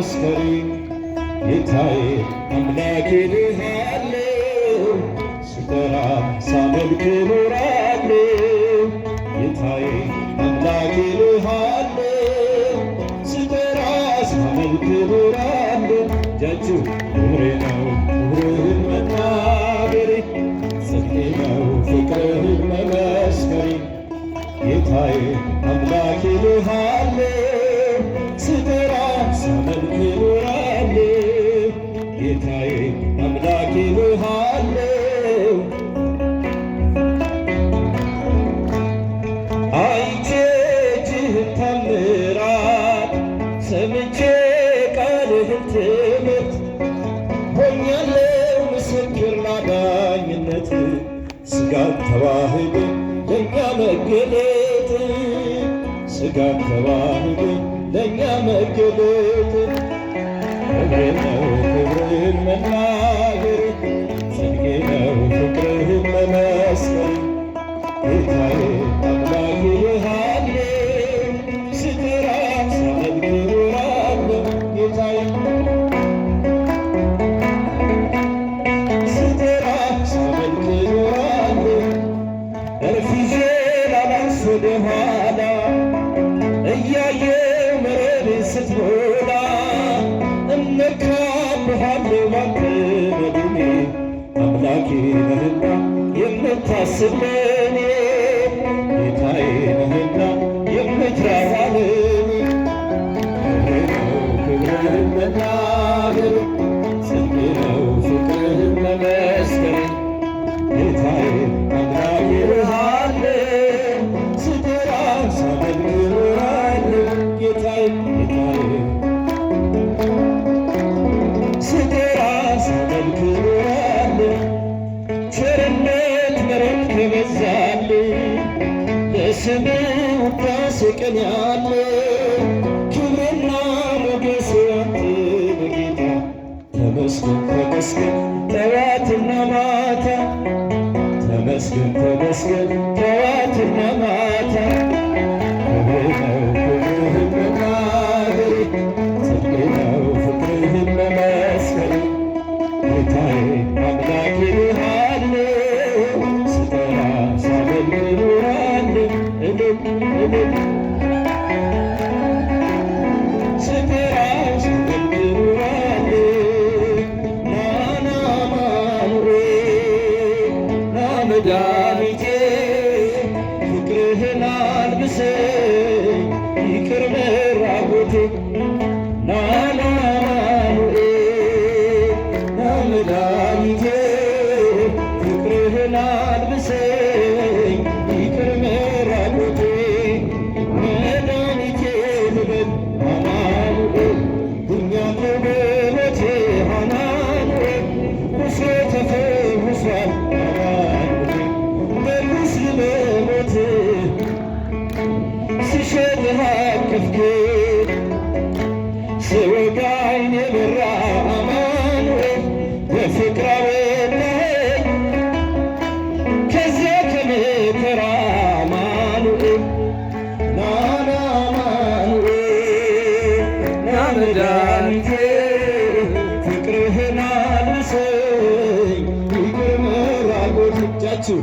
በመስከሬ ጌታዬ አምላኬ ልሃለው ስጠራ ሳመልክ ኖራለው ጌታዬ አምላኬ ልሃለው ስጠራ ሳመልክ ኖራለው እጃችሁ ክብሬ ነው ክብርህን መናገሬ ጽድቄ ነው ፍቅርህን መመስከሬ ጌታዬ አምላኬ ልሃለው ስጠራ ሳመልክ ኖራለው ጌታዬ አምላኬ ልሃለው አይቼ እጅህን ታምራት ሰምቼ ቃልህን ትምህርት ሆኛለው ምስክር ላዳኝነት ሥጋን ተዋህዶ ለእኛ መገለጥ ሥጋን ተዋህዶ ለእኛ መገለጥ ክብሬ ነው ክብርህን መናገር ጽድቄ ነው ፍቅርህን መመስከር ጌታዬ አምላኬ ልሃለው ስጠራ ሳመልክ ኖራለው ጌታዬ ስጠራ ሳመልክ ኖራለው እርፊዤ ላላንስ ወደ ኋላ እያየው መረቤን ስትሞላ እመካብሃለሁ ባንተ መድኔ አምላኬ ነህና የምታስብ ለኔ ጌታዬ ነህና የምትራራ ለኔ ክብሬ ነው ክብርህን መናገር ጽድቄ ነው ፍቅርህን መመስከር ጌታዬ አምላኬ ልሃለው ስጠራ ሳመልክ ኖራለው ጌታዬ ስጠራ ሳመልክ ኖራለው ቸርነት ምሕረት ከበዛልኝ ለስምህ ውዳሴ እቀኛለሁ ክብርና ሞገስ ያንተ ነው ጌታ ተመስገን ተመስገን ጠዋትና ማታ ተመስገን ተመስገን ጠዋትና ማታ ክብሬ ነው ክብርህን መናገር ጽድቄ ነው ፍቅርህን መመስከር ጌታዬ አምላኬ ልሃለው ስጠራ ሳመልክ ኖራለው ስጠራ ሳመልክ ኖራለው ናና አማኑኤል ና መድኃኒቴ ፍቅርህን አልብሰኝ ይቅር መራቆቴ ናና አማኑኤል ና መድኃኒቴ ፍቅርህን አልብሰኝ ይቅር መራቆቴ መድኃኒቴ ልበል አማኑኤል ድኛለሁ በሞቴ አማኑኤል ቁስሌ ተፈውሷል አማኑኤል በቁስል በሞት ስሸጥህ አቀፍከኝ ስወጋኝ የበራ አማኑኤል በፍቅር አወጣኸኝ ከዚያ ከመከራ አማኑኤል ናና አማኑኤል ና መድኃኒቴ ፍቅርህን አልብሰኝ ይቅር መራቆቴ እጃችሁ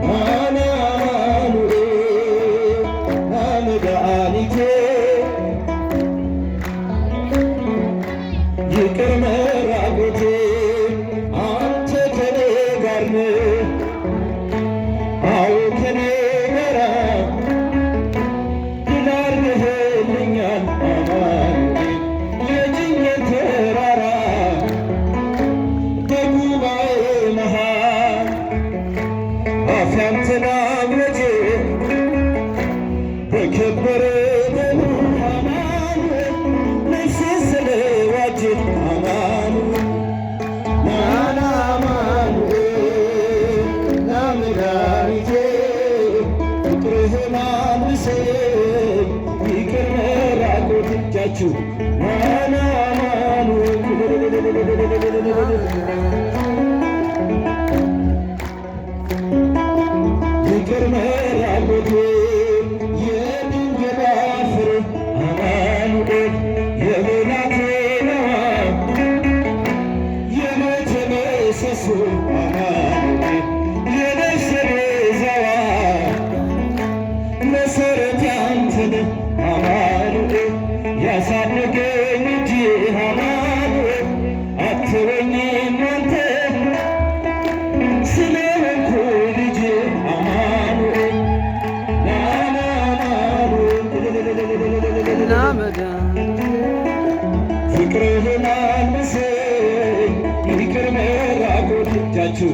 ናና አማኑኤል ና መድኃኒቴ ይቅር መራቆቴ አንተ ከኔ ጋር ነህ አዎ ከኔ ጋር ድል አድርገህልኛል አማኑኤል የጭንቀት ተራራ በጉባኤ መሃል አፍ ያንተን አምልጬ በከበረ ደሙ አማኑኤል ነፍሴን ስለዋጀት አማኑኤል ናና አማኑኤል ና መድኃኒቴ ፍቅርህን አልብሰኝ ይቅር መራቆቴ እጃችሁ ናና ይቅር መራቆቴ የድንግል ፍሬ አማኑኤል የብላቴና ወረት ያንተን አማኑኤል ያሳደገኝ እጅህ አማኑኤል አትበኝም አንተ ስለሆንኩ ልጅ አማኑኤል ናና ፍቅርህን አልብሰኝ ይቅር መራቆት እጃችሁ